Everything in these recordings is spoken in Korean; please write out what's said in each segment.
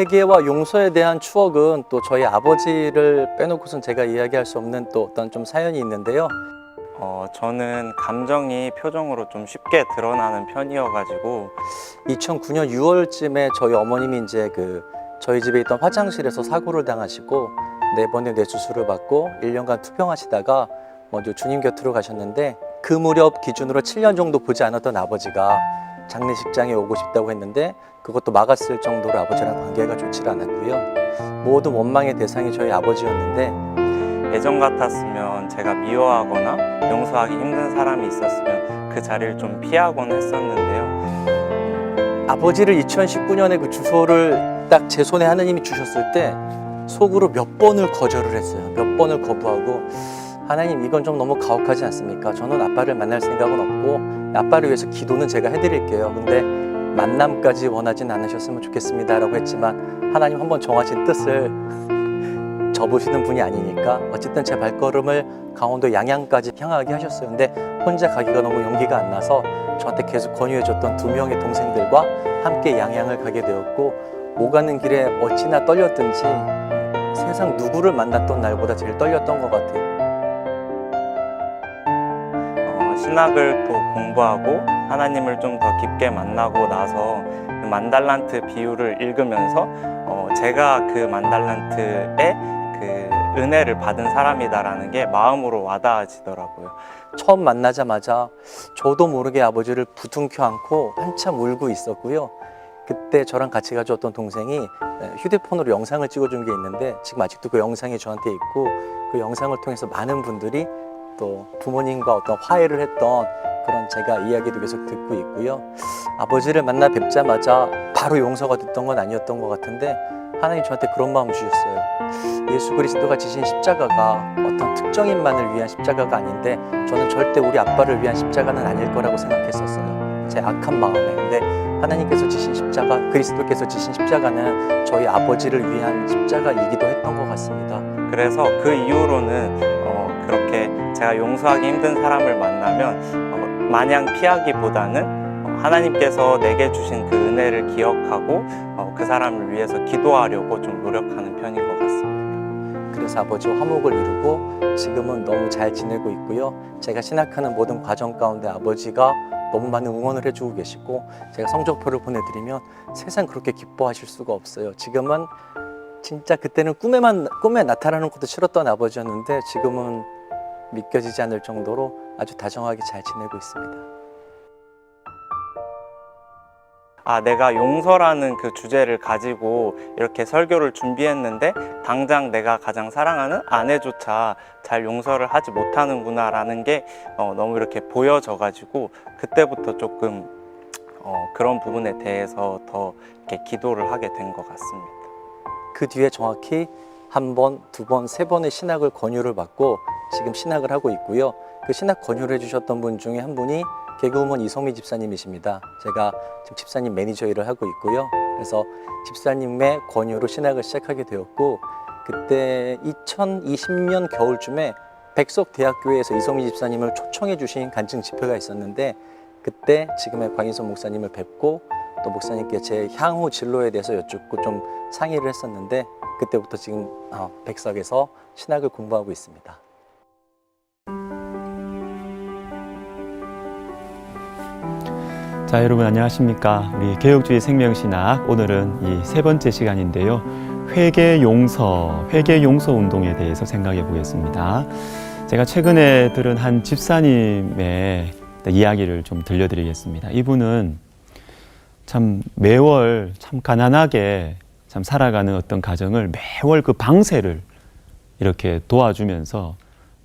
회개와 용서에 대한 추억은 또 저희 아버지를 빼놓고선 제가 이야기할 수 없는 또 어떤 좀 사연이 있는데요. 저는 감정이 표정으로 좀 쉽게 드러나는 편이어가지고 2009년 6월쯤에 저희 어머님이 이제 저희 집에 있던 화장실에서 사고를 당하시고 4번의 뇌수술을 받고 1년간 투병하시다가 먼저 주님 곁으로 가셨는데, 그 무렵 기준으로 7년 정도 보지 않았던 아버지가 장례식장에 오고 싶다고 했는데 그것도 막았을 정도로 아버지랑 관계가 좋지 않았고요. 모든 원망의 대상이 저희 아버지였는데, 예전 같았으면 제가 미워하거나 용서하기 힘든 사람이 있었으면 그 자리를 좀 피하곤 했었는데요. 아버지를 2019년에 그 주소를 딱 제 손에 하느님이 주셨을 때 속으로 몇 번을 거절을 했어요. 몇 번을 거부하고, 하나님 이건 좀 너무 가혹하지 않습니까? 저는 아빠를 만날 생각은 없고 아빠를 위해서 기도는 제가 해드릴게요. 근데 만남까지 원하진 않으셨으면 좋겠습니다 라고 했지만, 하나님 한번 정하신 뜻을 접으시는 분이 아니니까 어쨌든 제 발걸음을 강원도 양양까지 향하게 하셨어요. 근데 혼자 가기가 너무 용기가 안 나서 저한테 계속 권유해줬던 2명의 동생들과 함께 양양을 가게 되었고, 오가는 길에 어찌나 떨렸든지 세상 누구를 만났던 날보다 제일 떨렸던 것 같아요. 신학을 또 공부하고 하나님을 좀 더 깊게 만나고 나서 그 만달란트 비유를 읽으면서 제가 그 만달란트의 그 은혜를 받은 사람이다라는 게 마음으로 와닿아지더라고요. 처음 만나자마자 저도 모르게 아버지를 부둥켜 안고 한참 울고 있었고요. 그때 저랑 같이 가져왔던 동생이 휴대폰으로 영상을 찍어준 게 있는데, 지금 아직도 그 영상이 저한테 있고, 그 영상을 통해서 많은 분들이 또 부모님과 어떤 화해를 했던 그런 제가 이야기도 계속 듣고 있고요. 아버지를 만나 뵙자마자 바로 용서가 됐던 건 아니었던 것 같은데, 하나님 저한테 그런 마음 주셨어요. 예수 그리스도가 지신 십자가가 어떤 특정인만을 위한 십자가가 아닌데, 저는 절대 우리 아빠를 위한 십자가는 아닐 거라고 생각했었어요. 제 악한 마음에. 근데 하나님께서 지신 십자가, 그리스도께서 지신 십자가는 저희 아버지를 위한 십자가이기도 했던 것 같습니다. 그래서 그 이후로는 그렇게 제가 용서하기 힘든 사람을 만나면 마냥 피하기보다는 하나님께서 내게 주신 그 은혜를 기억하고 그 사람을 위해서 기도하려고 좀 노력하는 편인 것 같습니다. 그래서 아버지와 화목을 이루고 지금은 너무 잘 지내고 있고요. 제가 신학하는 모든 과정 가운데 아버지가 너무 많은 응원을 해주고 계시고, 제가 성적표를 보내드리면 세상 그렇게 기뻐하실 수가 없어요. 지금은 진짜 그때는 꿈에 나타나는 것도 싫었던 아버지였는데, 지금은 믿겨지지 않을 정도로 아주 다정하게 잘 지내고 있습니다. 내가 용서라는 그 주제를 가지고 이렇게 설교를 준비했는데 당장 내가 가장 사랑하는 아내조차 잘 용서를 하지 못하는구나 라는 게 너무 이렇게 보여져 가지고, 그때부터 조금 그런 부분에 대해서 더 이렇게 기도를 하게 된 것 같습니다. 그 뒤에 정확히 1번, 2번, 3번의 신학을 권유를 받고 지금 신학을 하고 있고요. 그 신학 권유를 해주셨던 분 중에 한 분이 개그우먼 이성미 집사님이십니다. 제가 지금 집사님 매니저 일을 하고 있고요. 그래서 집사님의 권유로 신학을 시작하게 되었고, 그때 2020년 겨울쯤에 백석대학교에서 이성미 집사님을 초청해 주신 간증 집회가 있었는데, 그때 지금의 광인선 목사님을 뵙고 또 목사님께 제 향후 진로에 대해서 여쭙고 좀 상의를 했었는데, 그때부터 지금 백석에서 신학을 공부하고 있습니다. 자, 여러분 안녕하십니까? 우리 개혁주의 생명신학, 오늘은 이 3번째 시간인데요. 회개 용서 운동에 대해서 생각해 보겠습니다. 제가 최근에 들은 한 집사님의 이야기를 좀 들려드리겠습니다. 이분은 참 매월 참 가난하게 참 살아가는 어떤 가정을 매월 그 방세를 이렇게 도와주면서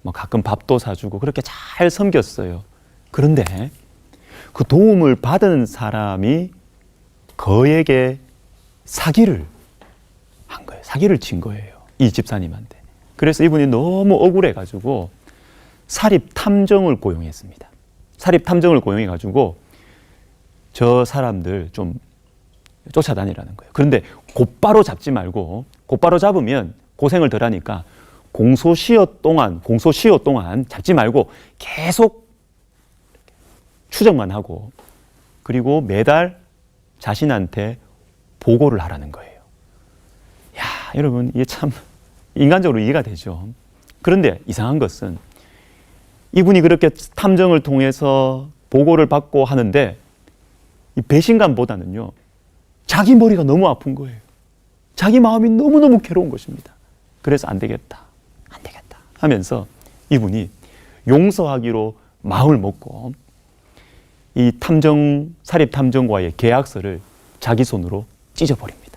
뭐 가끔 밥도 사주고 그렇게 잘 섬겼어요. 그런데 그 도움을 받은 사람이 그에게 사기를 한 거예요. 사기를 친 거예요. 이 집사님한테. 그래서 이분이 너무 억울해가지고 사립탐정을 고용했습니다. 사립탐정을 고용해가지고 저 사람들 좀 쫓아다니라는 거예요. 그런데 곧바로 잡지 말고, 곧바로 잡으면 고생을 덜 하니까 공소시효 동안 잡지 말고 계속 추적만 하고, 그리고 매달 자신한테 보고를 하라는 거예요. 자, 여러분, 이게 참 인간적으로 이해가 되죠. 그런데 이상한 것은 이분이 그렇게 탐정을 통해서 보고를 받고 하는데 이 배신감보다는요, 자기 머리가 너무 아픈 거예요. 자기 마음이 너무너무 괴로운 것입니다. 그래서 안 되겠다 하면서 이분이 용서하기로 마음을 먹고 이 사립 탐정과의 계약서를 자기 손으로 찢어버립니다.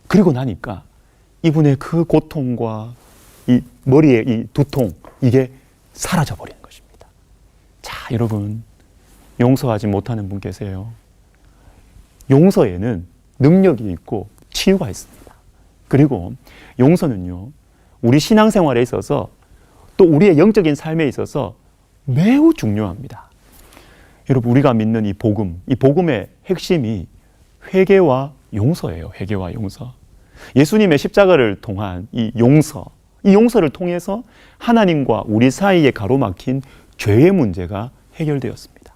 그리고 나니까 이분의 그 고통과 이 머리의 이 두통, 이게 사라져 버리는 것입니다. 자, 여러분, 용서하지 못하는 분 계세요. 용서에는 능력이 있고 치유가 있습니다. 그리고 용서는요, 우리 신앙생활에 있어서 또 우리의 영적인 삶에 있어서 매우 중요합니다. 여러분, 우리가 믿는 이 복음의 핵심이 회개와 용서예요. 회개와 용서. 예수님의 십자가를 통한 이 용서를 통해서 하나님과 우리 사이에 가로막힌 죄의 문제가 해결되었습니다.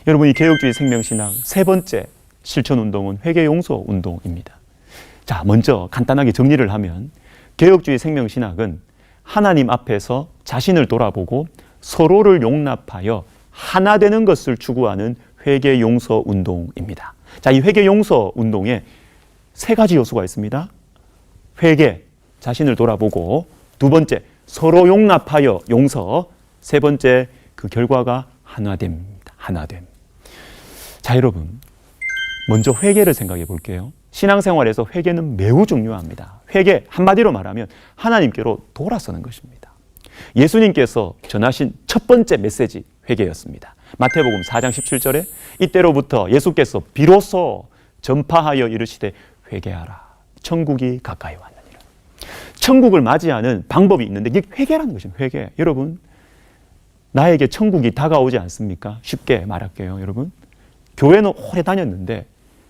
여러분, 이 개혁주의 생명신학 세 번째 실천운동은 회개용서 운동입니다. 자, 먼저 간단하게 정리를 하면 개혁주의 생명신학은 하나님 앞에서 자신을 돌아보고 서로를 용납하여 하나 되는 것을 추구하는 회개용서 운동입니다. 자, 이 회개용서 운동에 세 가지 요소가 있습니다. 회개, 자신을 돌아보고, 두 번째, 서로 용납하여 용서, 세 번째, 그 결과가 하나됨입니다. 하나됨. 자, 여러분, 먼저 회개를 생각해 볼게요. 신앙생활에서 회개는 매우 중요합니다. 회개, 한마디로 말하면 하나님께로 돌아서는 것입니다. 예수님께서 전하신 첫 번째 메시지, 회개였습니다. 마태복음 4장 17절에 이때로부터 예수께서 비로소 전파하여 이르시되 회개하라. 천국이 가까이 왔느니라. 천국을 맞이하는 방법이 있는데 이게 회개라는 것입니다. 회개. 여러분, 나에게 천국이 다가오지 않습니까? 쉽게 말할게요. 여러분, 교회는 오래 다녔는데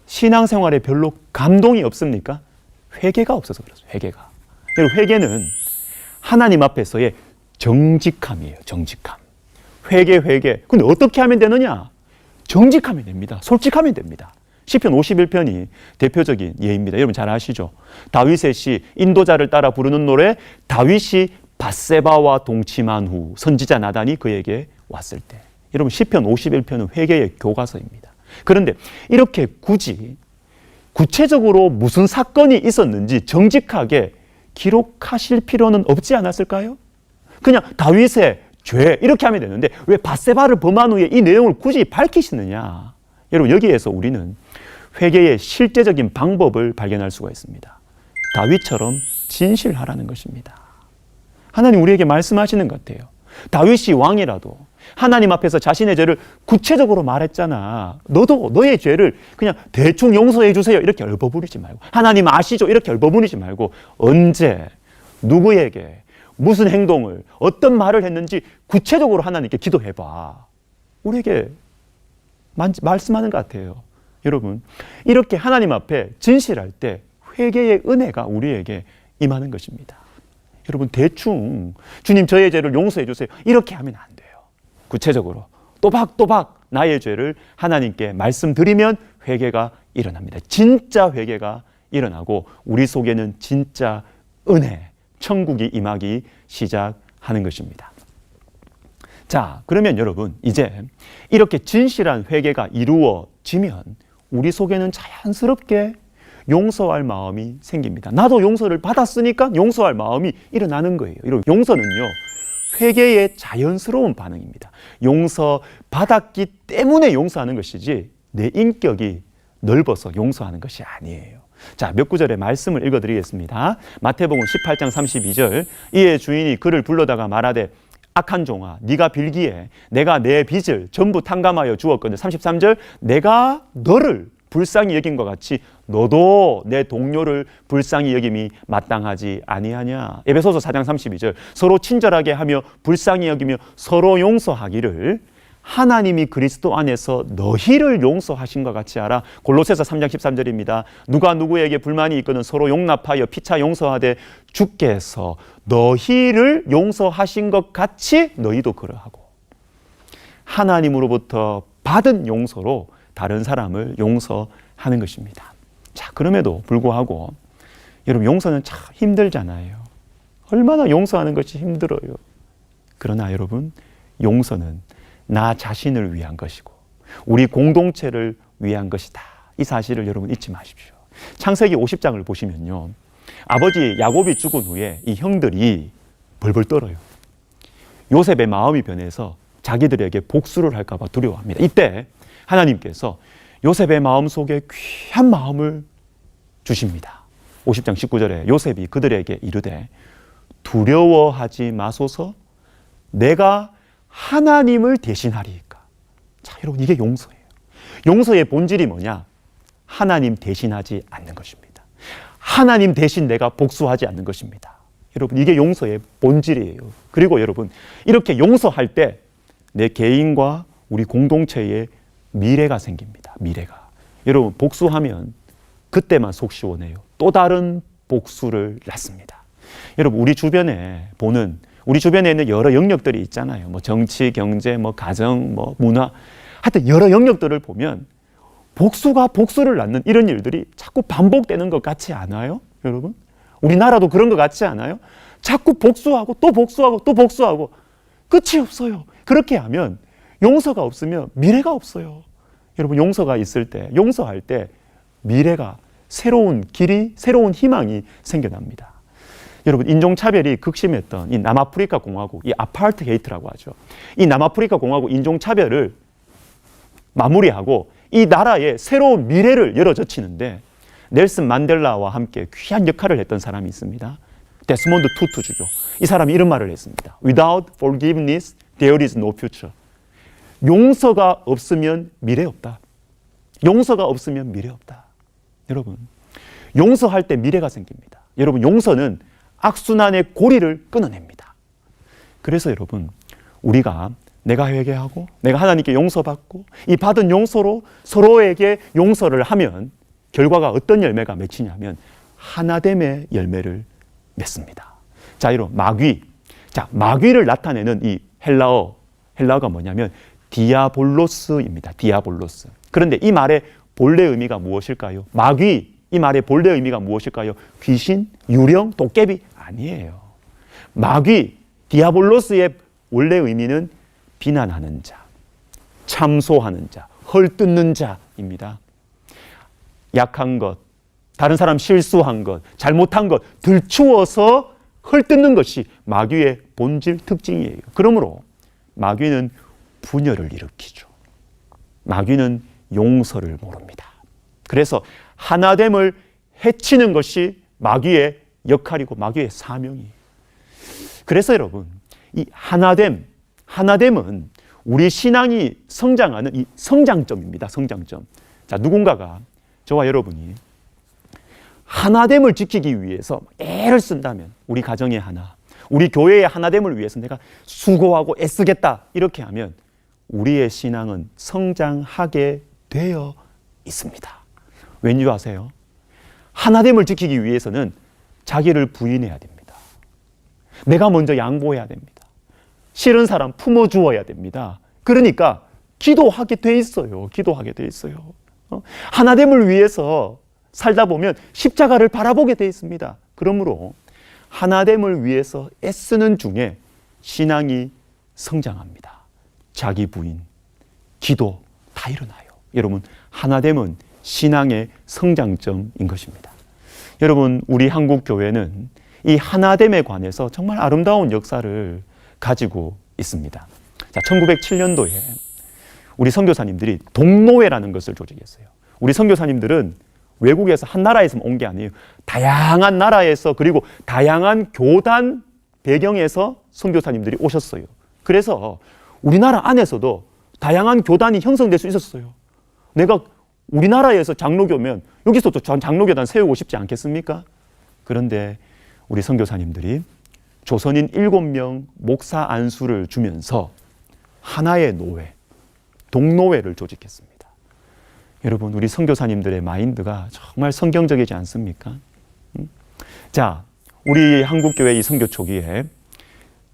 신앙생활에 별로 감동이 없습니까? 회개가 없어서 그렇습니다. 회개가. 여러분, 회개는 하나님 앞에서의 정직함이에요. 정직함. 회개. 근데 어떻게 하면 되느냐? 정직하면 됩니다. 솔직하면 됩니다. 시편 51편이 대표적인 예입니다. 여러분 잘 아시죠? 다윗의 시, 인도자를 따라 부르는 노래, 다윗이 밧세바와 동침한 후 선지자 나단이 그에게 왔을 때. 여러분, 시편 51편은 회개의 교과서입니다. 그런데 이렇게 굳이 구체적으로 무슨 사건이 있었는지 정직하게 기록하실 필요는 없지 않았을까요? 그냥 다윗의 죄 이렇게 하면 되는데 왜 밧세바를 범한 후에 이 내용을 굳이 밝히시느냐? 여러분, 여기에서 우리는 회개의 실제적인 방법을 발견할 수가 있습니다. 다윗처럼 진실하라는 것입니다. 하나님 우리에게 말씀하시는 것 같아요. 다윗이 왕이라도 하나님 앞에서 자신의 죄를 구체적으로 말했잖아. 너도 너의 죄를 그냥 대충 용서해 주세요 이렇게 얼버무리지 말고, 하나님 아시죠 이렇게 얼버무리지 말고, 언제 누구에게 무슨 행동을 어떤 말을 했는지 구체적으로 하나님께 기도해봐. 우리에게 말씀하는 것 같아요. 여러분, 이렇게 하나님 앞에 진실할 때 회개의 은혜가 우리에게 임하는 것입니다. 여러분, 대충 주님 저의 죄를 용서해 주세요 이렇게 하면 안 돼요. 구체적으로 또박또박 나의 죄를 하나님께 말씀드리면 회개가 일어납니다. 진짜 회개가 일어나고 우리 속에는 진짜 은혜, 천국이 임하기 시작하는 것입니다. 자, 그러면 여러분, 이제 이렇게 진실한 회개가 이루어지면 우리 속에는 자연스럽게 용서할 마음이 생깁니다. 나도 용서를 받았으니까 용서할 마음이 일어나는 거예요. 여러분, 용서는요, 회개의 자연스러운 반응입니다. 용서 받았기 때문에 용서하는 것이지 내 인격이 넓어서 용서하는 것이 아니에요. 자, 몇 구절의 말씀을 읽어드리겠습니다. 마태복음 18장 32절, 이에 주인이 그를 불러다가 말하되 악한 종아, 네가 빌기에 내가 내 빚을 전부 탕감하여 주었거든. 33절, 내가 너를 불쌍히 여긴 것 같이 너도 내 동료를 불쌍히 여김이 마땅하지 아니하냐. 에베소서 4장 32절, 서로 친절하게 하며 불쌍히 여기며 서로 용서하기를 하나님이 그리스도 안에서 너희를 용서하신 것 같이 하라. 골로새서 3장 13절입니다. 누가 누구에게 불만이 있거든 서로 용납하여 피차 용서하되 주께서 너희를 용서하신 것 같이 너희도 그러하고. 하나님으로부터 받은 용서로 다른 사람을 용서하는 것입니다. 자, 그럼에도 불구하고 여러분, 용서는 참 힘들잖아요. 얼마나 용서하는 것이 힘들어요. 그러나 여러분, 용서는 나 자신을 위한 것이고 우리 공동체를 위한 것이다. 이 사실을 여러분 잊지 마십시오. 창세기 50장을 보시면요, 아버지 야곱이 죽은 후에 이 형들이 벌벌 떨어요. 요셉의 마음이 변해서 자기들에게 복수를 할까 봐 두려워합니다. 이때 하나님께서 요셉의 마음속에 귀한 마음을 주십니다. 50장 19절에 요셉이 그들에게 이르되 두려워하지 마소서, 내가 하나님을 대신하리이까. 자, 여러분, 이게 용서예요. 용서의 본질이 뭐냐? 하나님 대신하지 않는 것입니다. 하나님 대신 내가 복수하지 않는 것입니다. 여러분, 이게 용서의 본질이에요. 그리고 여러분, 이렇게 용서할 때 내 개인과 우리 공동체에 미래가 생깁니다. 미래가. 여러분, 복수하면 그때만 속 시원해요. 또 다른 복수를 낳습니다. 여러분, 우리 주변에 있는 여러 영역들이 있잖아요. 뭐 정치, 경제, 뭐 가정, 뭐 문화, 하여튼 여러 영역들을 보면 복수가 복수를 낳는 이런 일들이 자꾸 반복되는 것 같지 않아요? 여러분, 우리나라도 그런 것 같지 않아요? 자꾸 복수하고 또 복수하고 또 복수하고 끝이 없어요. 그렇게 하면 용서가 없으면 미래가 없어요. 여러분, 용서가 있을 때, 용서할 때 미래가, 새로운 길이, 새로운 희망이 생겨납니다. 여러분, 인종차별이 극심했던 이 남아프리카 공화국, 이 아파르트헤이트라고 하죠. 이 남아프리카 공화국 인종차별을 마무리하고 이 나라에 새로운 미래를 열어젖히는데 넬슨 만델라와 함께 귀한 역할을 했던 사람이 있습니다. 데스몬드 투투주죠. 이 사람이 이런 말을 했습니다. Without forgiveness, there is no future. 용서가 없으면 미래 없다. 용서가 없으면 미래 없다. 여러분, 용서할 때 미래가 생깁니다. 여러분, 용서는 악순환의 고리를 끊어냅니다. 그래서 여러분, 우리가 내가 회개하고 내가 하나님께 용서받고 이 받은 용서로 서로에게 용서를 하면 결과가 어떤 열매가 맺히냐면 하나됨의 열매를 맺습니다. 자, 이런 마귀. 자, 마귀를 나타내는 이 헬라어가 뭐냐면 디아볼로스입니다. 디아볼로스. 그런데 이 말의 본래 의미가 무엇일까요? 마귀, 이 말의 본래 의미가 무엇일까요? 귀신, 유령, 도깨비? 아니에요. 마귀, 디아볼로스의 원래 의미는 비난하는 자, 참소하는 자, 헐뜯는 자입니다. 약한 것, 다른 사람 실수한 것, 잘못한 것 들추어서 헐뜯는 것이 마귀의 본질 특징이에요. 그러므로 마귀는 분열을 일으키죠. 마귀는 용서를 모릅니다. 그래서 하나됨을 해치는 것이 마귀의 역할이고 마귀의 사명이에요. 그래서 여러분, 이 하나됨은 우리 신앙이 성장하는 이 성장점입니다. 성장점. 자, 누군가가 저와 여러분이 하나됨을 지키기 위해서 애를 쓴다면 우리 가정의 하나, 우리 교회의 하나됨을 위해서 내가 수고하고 애쓰겠다 이렇게 하면 우리의 신앙은 성장하게 되어 있습니다. 왠지 아세요? 하나됨을 지키기 위해서는 자기를 부인해야 됩니다. 내가 먼저 양보해야 됩니다. 싫은 사람 품어주어야 됩니다. 그러니까 기도하게 돼 있어요. 기도하게 돼 있어요. 하나됨을 위해서 살다 보면 십자가를 바라보게 돼 있습니다. 그러므로 하나됨을 위해서 애쓰는 중에 신앙이 성장합니다. 자기 부인, 기도 다 일어나요. 여러분, 하나됨은 신앙의 성장점인 것입니다. 여러분, 우리 한국 교회는 이 하나됨에 관해서 정말 아름다운 역사를 가지고 있습니다. 자, 1907년도에 우리 선교사님들이 동노회라는 것을 조직했어요. 우리 선교사님들은 외국에서 한 나라에서 온 게 아니에요. 다양한 나라에서 그리고 다양한 교단 배경에서 선교사님들이 오셨어요. 그래서 우리나라 안에서도 다양한 교단이 형성될 수 있었어요. 내가 우리나라에서 장로교면 여기서도 장로교단 세우고 싶지 않겠습니까? 그런데 우리 선교사님들이 조선인 7명 목사 안수를 주면서 하나의 노회, 동노회를 조직했습니다. 여러분, 우리 선교사님들의 마인드가 정말 성경적이지 않습니까? 자, 우리 한국교회 이 선교 초기에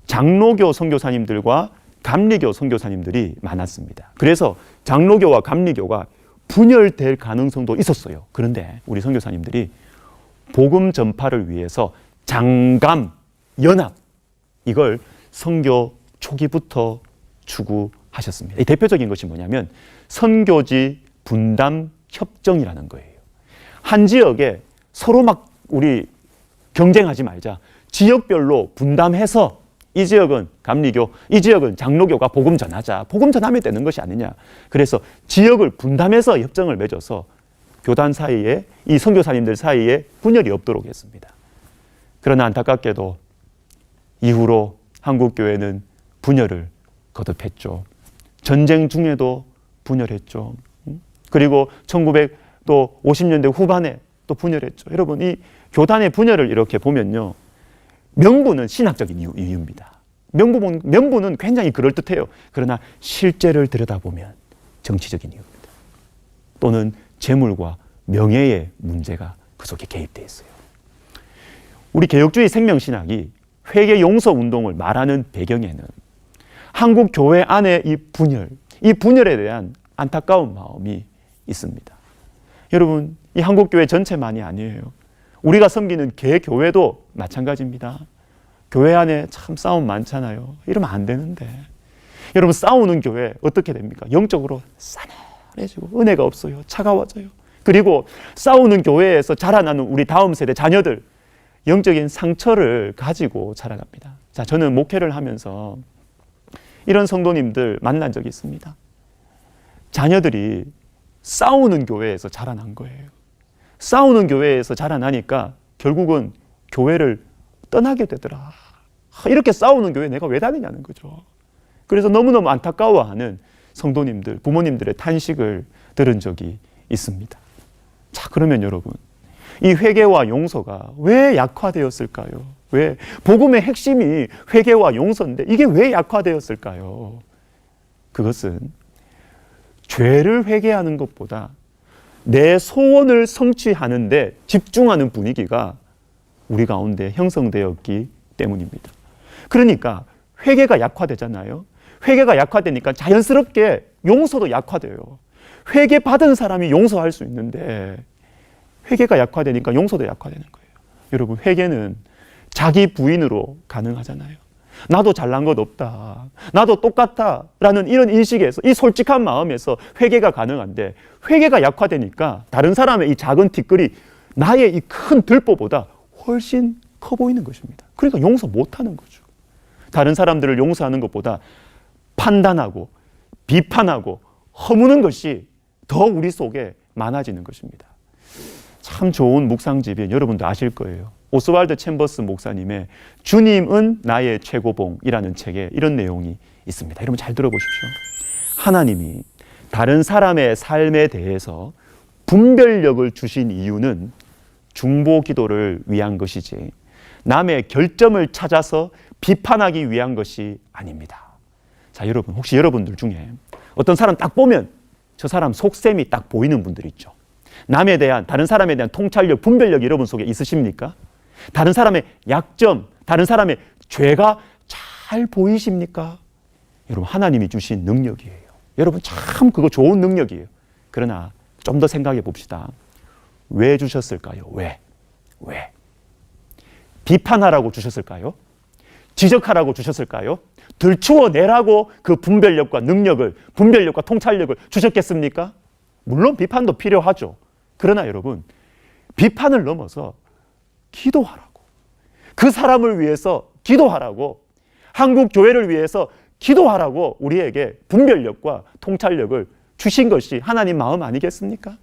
장로교 선교사님들과 감리교 선교사님들이 많았습니다. 그래서 장로교와 감리교가 분열될 가능성도 있었어요. 그런데 우리 선교사님들이 복음 전파를 위해서 장감, 연합 이걸 선교 초기부터 추구하셨습니다. 이 대표적인 것이 뭐냐면 선교지 분담 협정이라는 거예요. 한 지역에 서로 막 우리 경쟁하지 말자. 지역별로 분담해서 이 지역은 감리교, 이 지역은 장로교가 복음 전하자. 복음 전하면 되는 것이 아니냐. 그래서 지역을 분담해서 협정을 맺어서 교단 사이에 이 선교사님들 사이에 분열이 없도록 했습니다. 그러나 안타깝게도 이후로 한국교회는 분열을 거듭했죠. 전쟁 중에도 분열했죠. 그리고 1950년대 후반에 또 분열했죠. 여러분, 이 교단의 분열을 이렇게 보면요. 명분은 신학적인 이유입니다. 명분은 굉장히 그럴듯해요. 그러나 실제를 들여다보면 정치적인 이유입니다. 또는 재물과 명예의 문제가 그 속에 개입되어 있어요. 우리 개혁주의 생명신학이 회개 용서 운동을 말하는 배경에는 한국 교회 안의 이 분열에 대한 안타까운 마음이 있습니다. 여러분, 이 한국 교회 전체만이 아니에요. 우리가 섬기는 개교회도 마찬가지입니다. 교회 안에 참 싸움 많잖아요. 이러면 안 되는데. 여러분, 싸우는 교회 어떻게 됩니까? 영적으로 싸늘해지고 은혜가 없어요. 차가워져요. 그리고 싸우는 교회에서 자라나는 우리 다음 세대 자녀들 영적인 상처를 가지고 자라납니다. 자, 저는 목회를 하면서 이런 성도님들 만난 적이 있습니다. 자녀들이 싸우는 교회에서 자라난 거예요. 싸우는 교회에서 자라나니까 결국은 교회를 떠나게 되더라. 이렇게 싸우는 교회 내가 왜 다니냐는 거죠. 그래서 너무너무 안타까워하는 성도님들, 부모님들의 탄식을 들은 적이 있습니다. 자, 그러면 여러분, 이 회개와 용서가 왜 약화되었을까요? 왜? 복음의 핵심이 회개와 용서인데 이게 왜 약화되었을까요? 그것은 죄를 회개하는 것보다 내 소원을 성취하는데 집중하는 분위기가 우리 가운데 형성되었기 때문입니다. 그러니까 회개가 약화되잖아요. 회개가 약화되니까 자연스럽게 용서도 약화돼요. 회개 받은 사람이 용서할 수 있는데 회개가 약화되니까 용서도 약화되는 거예요. 여러분, 회개는 자기 부인으로 가능하잖아요. 나도 잘난 것 없다. 나도 똑같다. 라는 이런 인식에서, 이 솔직한 마음에서 회개가 가능한데 회개가 약화되니까 다른 사람의 이 작은 티끌이 나의 이 큰 들보보다 훨씬 커 보이는 것입니다. 그러니까 용서 못하는 거죠. 다른 사람들을 용서하는 것보다 판단하고 비판하고 허무는 것이 더 우리 속에 많아지는 것입니다. 참 좋은 묵상집이 여러분도 아실 거예요. 오스왈드 챔버스 목사님의 주님은 나의 최고봉이라는 책에 이런 내용이 있습니다. 여러분 잘 들어보십시오. 하나님이 다른 사람의 삶에 대해서 분별력을 주신 이유는 중보 기도를 위한 것이지 남의 결점을 찾아서 비판하기 위한 것이 아닙니다. 자, 여러분, 혹시 여러분들 중에 어떤 사람 딱 보면 저 사람 속셈이 딱 보이는 분들 있죠. 남에 대한, 다른 사람에 대한 통찰력, 분별력 여러분 속에 있으십니까? 다른 사람의 약점, 다른 사람의 죄가 잘 보이십니까? 여러분, 하나님이 주신 능력이에요. 여러분, 참 그거 좋은 능력이에요. 그러나 좀 더 생각해 봅시다. 왜 주셨을까요? 왜? 비판하라고 주셨을까요? 지적하라고 주셨을까요? 들추어내라고 그 분별력과 능력을, 분별력과 통찰력을 주셨겠습니까? 물론 비판도 필요하죠. 그러나 여러분, 비판을 넘어서 기도하라고, 그 사람을 위해서 기도하라고, 한국 교회를 위해서 기도하라고 우리에게 분별력과 통찰력을 주신 것이 하나님 마음 아니겠습니까?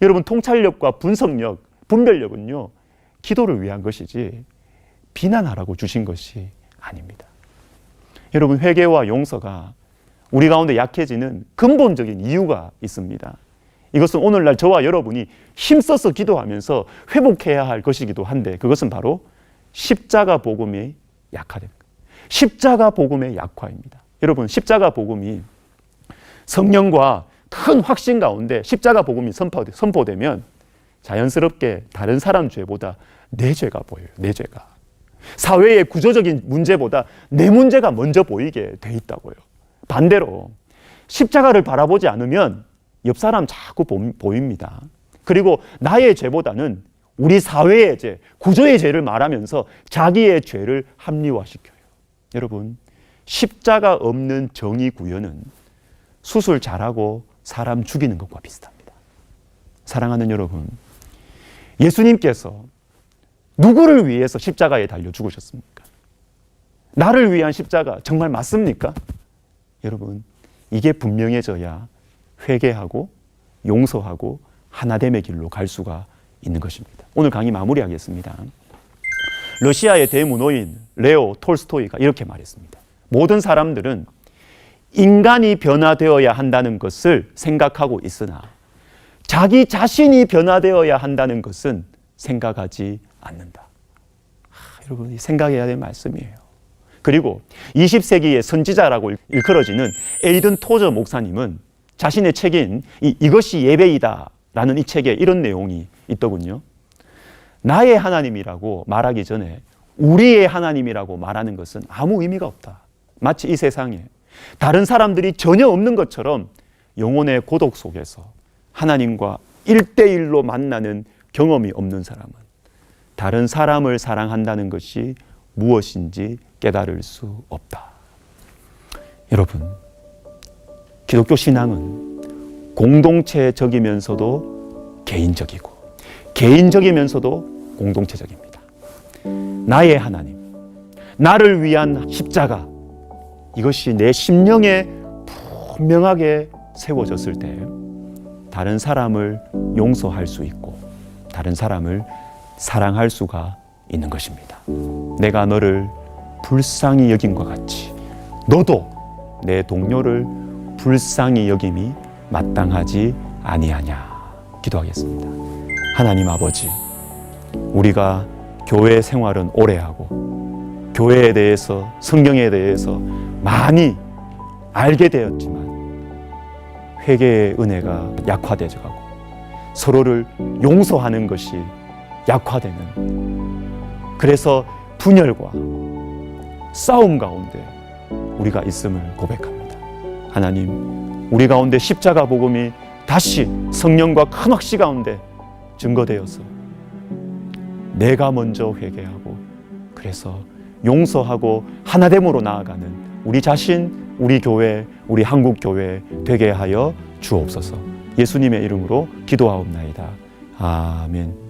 여러분, 통찰력과 분석력, 분별력은요, 기도를 위한 것이지 비난하라고 주신 것이 아닙니다. 여러분, 회개와 용서가 우리 가운데 약해지는 근본적인 이유가 있습니다. 이것은 오늘날 저와 여러분이 힘써서 기도하면서 회복해야 할 것이기도 한데 그것은 바로 십자가 복음이 약화된 거예요. 십자가 복음의 약화입니다. 여러분, 십자가 복음이 성령과 큰 확신 가운데 십자가 복음이 선포되면 자연스럽게 다른 사람 죄보다 내 죄가 보여요. 내 죄가. 사회의 구조적인 문제보다 내 문제가 먼저 보이게 돼 있다고요. 반대로 십자가를 바라보지 않으면 옆 사람 자꾸 보입니다. 그리고 나의 죄보다는 우리 사회의 죄, 구조의 죄를 말하면서 자기의 죄를 합리화시켜요. 여러분, 십자가 없는 정의 구현은 수술 잘하고 사람 죽이는 것과 비슷합니다. 사랑하는 여러분, 예수님께서 누구를 위해서 십자가에 달려 죽으셨습니까? 나를 위한 십자가 정말 맞습니까? 여러분, 이게 분명해져야 회개하고 용서하고 하나됨의 길로 갈 수가 있는 것입니다. 오늘 강의 마무리하겠습니다. 러시아의 대문호인 레오 톨스토이가 이렇게 말했습니다. 모든 사람들은 인간이 변화되어야 한다는 것을 생각하고 있으나 자기 자신이 변화되어야 한다는 것은 생각하지 않는다. 여러분, 생각해야 될 말씀이에요. 그리고 20세기의 선지자라고 일컬어지는 에이든 토저 목사님은 자신의 책인 이것이 예배이다 라는 이 책에 이런 내용이 있더군요. 나의 하나님이라고 말하기 전에 우리의 하나님이라고 말하는 것은 아무 의미가 없다. 마치 이 세상에 다른 사람들이 전혀 없는 것처럼 영혼의 고독 속에서 하나님과 1대1로 만나는 경험이 없는 사람은 다른 사람을 사랑한다는 것이 무엇인지 깨달을 수 없다. 여러분, 기독교 신앙은 공동체적이면서도 개인적이고 개인적이면서도 공동체적입니다. 나의 하나님, 나를 위한 십자가, 이것이 내 심령에 분명하게 세워졌을 때 다른 사람을 용서할 수 있고 다른 사람을 사랑할 수가 있는 것입니다. 내가 너를 불쌍히 여김과 같이 너도 내 동료를 불쌍히 여김이 마땅하지 아니하냐. 기도하겠습니다. 하나님 아버지, 우리가 교회 생활은 오래 하고 교회에 대해서, 성경에 대해서 많이 알게 되었지만 회개의 은혜가 약화되어 가고 서로를 용서하는 것이 약화되는, 그래서 분열과 싸움 가운데 우리가 있음을 고백합니다. 하나님, 우리 가운데 십자가 복음이 다시 성령과 큰 확신 가운데 증거되어서 내가 먼저 회개하고 그래서 용서하고 하나됨으로 나아가는 우리 자신, 우리 교회, 우리 한국 교회 되게 하여 주옵소서. 예수님의 이름으로 기도하옵나이다. 아멘.